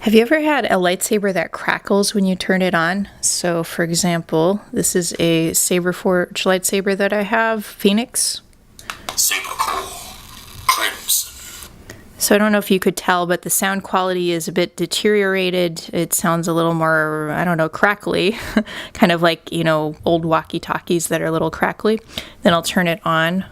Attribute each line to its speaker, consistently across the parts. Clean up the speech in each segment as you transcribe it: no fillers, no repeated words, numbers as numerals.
Speaker 1: Have you ever had a lightsaber that crackles when you turn it on? So, for example, this is a Saberforge lightsaber that I have, Phoenix.
Speaker 2: Saber core, crimson.
Speaker 1: So I don't know if you could tell, but the sound quality is a bit deteriorated. It sounds a little more, I don't know, crackly, kind of like, old walkie-talkies that are a little crackly. Then I'll turn it on.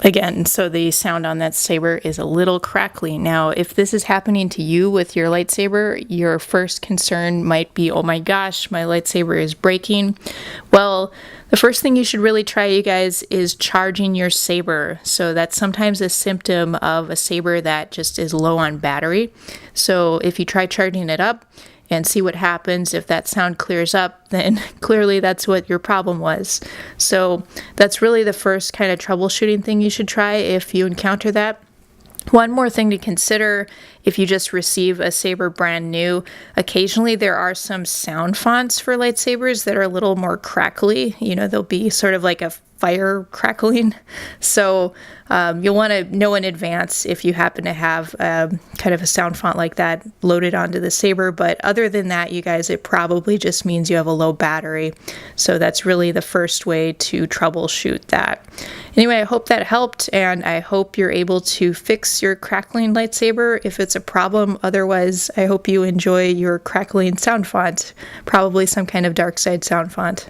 Speaker 1: Again, so the sound on that saber is a little crackly. Now, if this is happening to you with your lightsaber, your first concern might be, oh my gosh, my lightsaber is breaking. Well, the first thing you should really try, you guys, is charging your saber. So that's sometimes a symptom of a saber that just is low on battery. So if you try charging it up and see what happens, if that sound clears up, then clearly that's what your problem was. So that's really the first kind of troubleshooting thing you should try if you encounter that. One more thing to consider if you just receive a saber brand new, occasionally there are some sound fonts for lightsabers that are a little more crackly. They'll be sort of like a fire crackling. So you'll want to know in advance if you happen to have kind of a sound font like that loaded onto the saber. But other than that, you guys, it probably just means you have a low battery. So that's really the first way to troubleshoot that. Anyway, I hope that helped, and I hope you're able to fix your crackling lightsaber if it's a problem. Otherwise, I hope you enjoy your crackling sound font, probably some kind of dark side sound font.